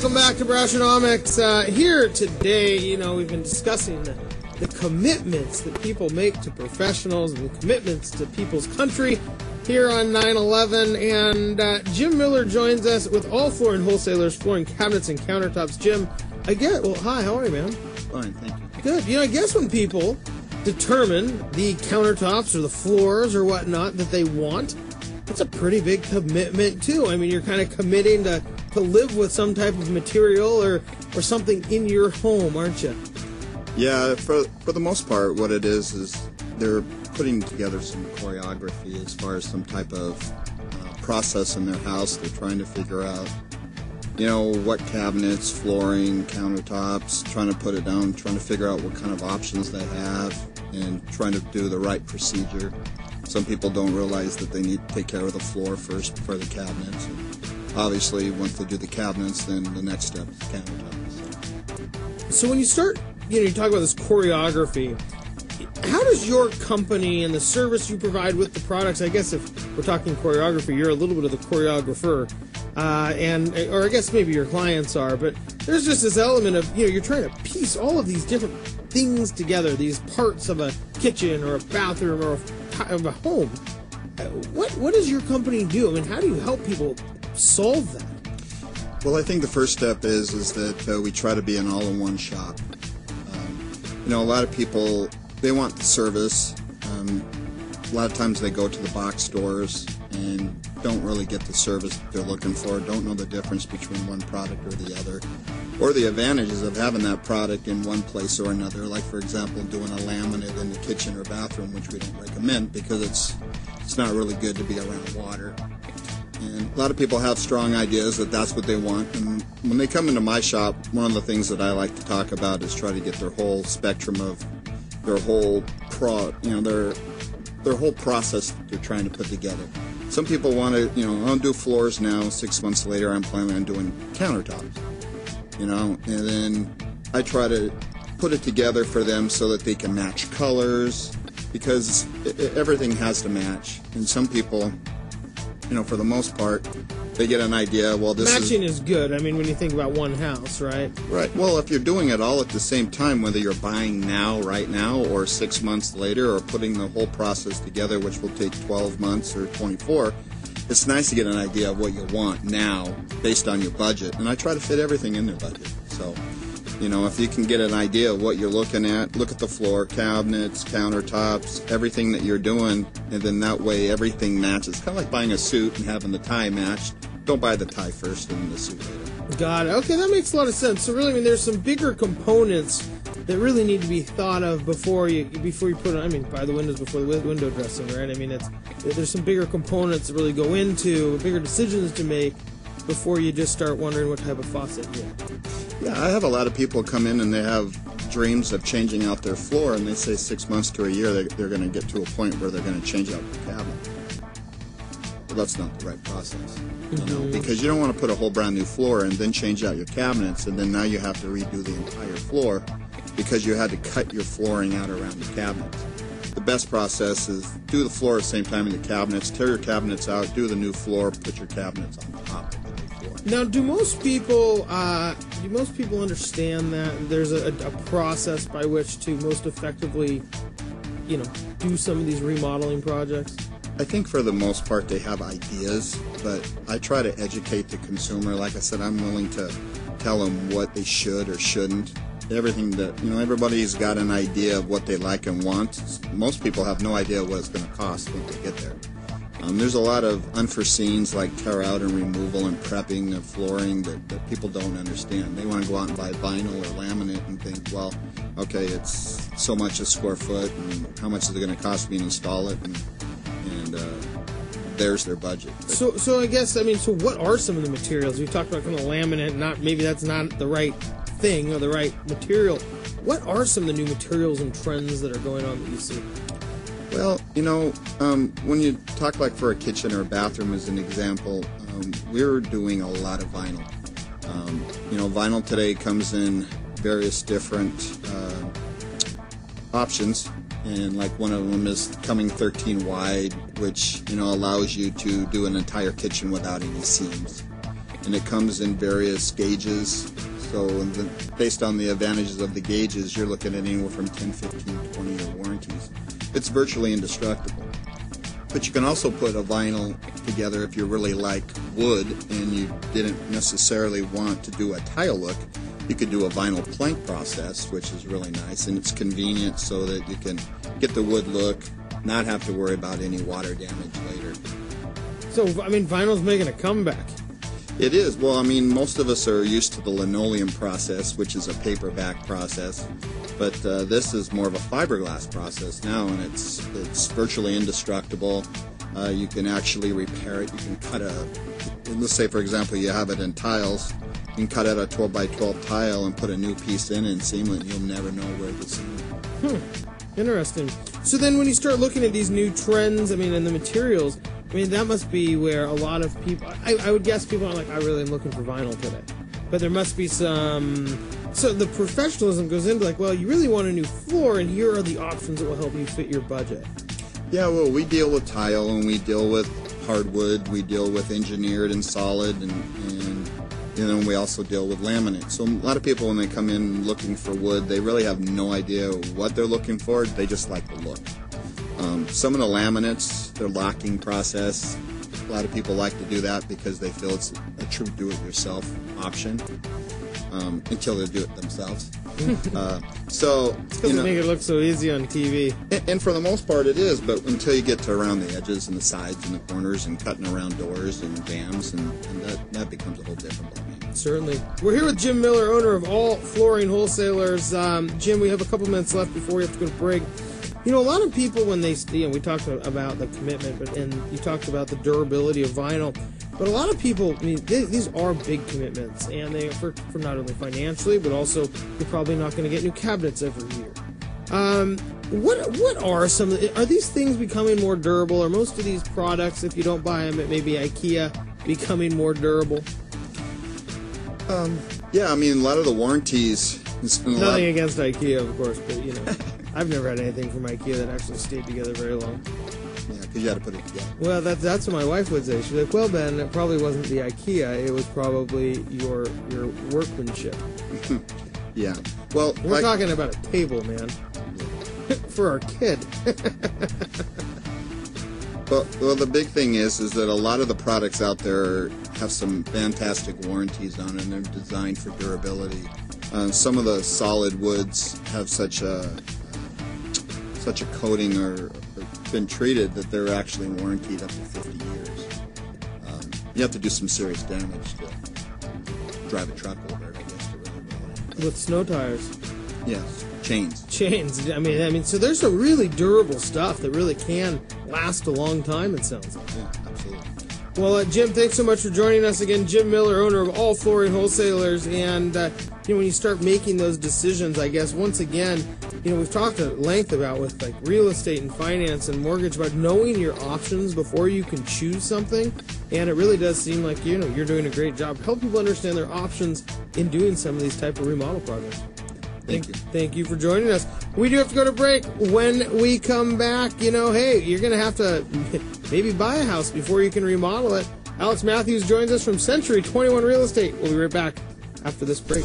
welcome back to Brassionomics. Here today, we've been discussing the commitments that people make to professionals and the commitments to people's country here on 9/11. And Jim Miller joins us with All Flooring Wholesalers, flooring cabinets and countertops. Jim, hi, how are you, man? Fine, thank you. Good. I guess when people determine the countertops or the floors or whatnot that they want, it's a pretty big commitment too. I mean, you're kind of committing to live with some type of material or something in your home, aren't you? Yeah, for the most part, what it is they're putting together some choreography as far as some type of process in their house. They're trying to figure out, what cabinets, flooring, countertops, trying to put it down, trying to figure out what kind of options they have, and trying to do the right procedure. Some people don't realize that they need to take care of the floor first before the cabinets. And obviously, once they do the cabinets, then the next step is the countertops. So when you start, you talk about this choreography, how does your company and the service you provide with the products, I guess if we're talking choreography, you're a little bit of the choreographer, or I guess maybe your clients are, but there's just this element of, you're trying to piece all of these different things together, these parts of a kitchen or a bathroom or of a home. What does your company do? I mean, how do you help people solve that? Well, I think the first step is that we try to be an all-in-one shop. A lot of people, they want the service. A lot of times they go to the box stores and don't really get the service that they're looking for, don't know the difference between one product or the other, or the advantages of having that product in one place or another, like, for example, doing a laminate in the kitchen or bathroom, which we don't recommend because it's not really good to be around water. And a lot of people have strong ideas that that's what they want, and when they come into my shop, one of the things that I like to talk about is try to get their whole spectrum of their whole their whole process that they're trying to put together. Some people want to, I'll do floors now, 6 months later I'm planning on doing countertops, and then I try to put it together for them so that they can match colors, because everything has to match. And some people, for the most part, they get an idea, matching is good. I mean, when you think about one house, right? Right. Well, if you're doing it all at the same time, whether you're buying right now, or 6 months later, or putting the whole process together, which will take 12 months or 24, it's nice to get an idea of what you want now based on your budget. And I try to fit everything in their budget. So, if you can get an idea of what you're looking at, look at the floor, cabinets, countertops, everything that you're doing, and then that way everything matches. It's kind of like buying a suit and having the tie matched. Don't buy the tie first and then the suit later. Got it. Okay, that makes a lot of sense. So really, there's some bigger components that really need to be thought of before you put on, by the windows before the window dressing, right? There's some bigger components that really go into, bigger decisions to make before you just start wondering what type of faucet you get. Yeah, I have a lot of people come in and they have dreams of changing out their floor, and they say 6 months to a year they're going to get to a point where they're going to change out the cabinet. Well, that's not the right process, because you don't want to put a whole brand new floor and then change out your cabinets, and then now you have to redo the entire floor because you had to cut your flooring out around the cabinets. The best process is do the floor at the same time in the cabinets, tear your cabinets out, do the new floor, put your cabinets on top of the new floor. Now, do most people understand that there's a process by which to most effectively, do some of these remodeling projects? I think for the most part they have ideas, but I try to educate the consumer. Like I said, I'm willing to tell them what they should or shouldn't. Everything that, everybody's got an idea of what they like and want. Most people have no idea what it's going to cost when they get there. There's a lot of unforeseens like tear out and removal and prepping of flooring that people don't understand. They want to go out and buy vinyl or laminate and think, well, okay, it's so much a square foot, and how much is it going to cost me to install it? And there's their budget. So I guess, so what are some of the materials? We talked about kind of laminate, maybe that's not the right thing or the right material. What are some of the new materials and trends that are going on that you see? Well, when you talk like for a kitchen or a bathroom as an example, we're doing a lot of vinyl. Vinyl today comes in various different options, and like one of them is coming 13 wide, which allows you to do an entire kitchen without any seams. and it comes in various gauges. So based on the advantages of the gauges, you're looking at anywhere from 10, 15, 20-year warranties. It's virtually indestructible. But you can also put a vinyl together if you really like wood and you didn't necessarily want to do a tile look. You could do a vinyl plank process, which is really nice, and it's convenient so that you can get the wood look, not have to worry about any water damage later. So, I mean, vinyl's making a comeback. It is. Well, I mean, most of us are used to the linoleum process, which is a paperback process, but this is more of a fiberglass process now, and it's virtually indestructible. You can actually repair it. You can cut let's say, for example, you have it in tiles. You can cut out a 12 by 12 tile and put a new piece in and seam it, and you'll never know where to seam it. Interesting. So then when you start looking at these new trends, I mean, and the materials, I mean, that must be where a lot of people, I would guess people are like, I really am looking for vinyl today. But there must be some, so the professionalism goes into like, well, you really want a new floor, and here are the options that will help you fit your budget. Yeah, well, we deal with tile, and we deal with hardwood, we deal with engineered and solid, and you know, we also deal with laminate. So a lot of people, when they come in looking for wood, they really have no idea what they're looking for. They just like the look. Some of the laminates, their locking process, a lot of people like to do that because they feel it's a true do-it-yourself option until they do it themselves. So you know, make it look so easy on TV. And for the most part, it is. But until you get to around the edges and the sides and the corners and cutting around doors and jambs, and that becomes a whole different ballgame. Certainly. We're here with Jim Miller, owner of All Flooring Wholesalers. Jim, we have a couple minutes left before we have to go to break. You know, a lot of people when they see, and we talked about the commitment, and you talked about the durability of vinyl, but a lot of people, I mean, these are big commitments, and they are for not only financially, but also you're probably not going to get new cabinets every year. What are some of the, are these things becoming more durable? Are most of these products, if you don't buy them at maybe IKEA, becoming more durable? Yeah, I mean, a lot of the warranties. Nothing against IKEA, of course, but you know. I've never had anything from IKEA that actually stayed together very long. Yeah, because you had to put it together. Well, that's what my wife would say. She's like, well, Ben, it probably wasn't the IKEA. It was probably your workmanship. Yeah. Well, we're talking about a table, man. For our kid. Well, the big thing is that a lot of the products out there have some fantastic warranties on it, and they're designed for durability. Some of the solid woods have such a coating or been treated that they're actually warranted up to 50 years. You have to do some serious damage to drive a truck over it, I guess, to really ruin it. With snow tires. Yes, chains. I mean, so there's some really durable stuff that really can last a long time, it sounds like. Yeah, absolutely. Well, Jim, thanks so much for joining us again. Jim Miller, owner of All Flooring Wholesalers, and you know, when you start making those decisions, I guess once again, you know, we've talked at length about with like real estate and finance and mortgage about knowing your options before you can choose something, and it really does seem like you know you're doing a great job. Help people understand their options in doing some of these type of remodel projects. Thank you. Thank you for joining us. We do have to go to break. When we come back, you know, hey, you're going to have to maybe buy a house before you can remodel it. Alex Matthews joins us from Century 21 Real Estate. We'll be right back after this break.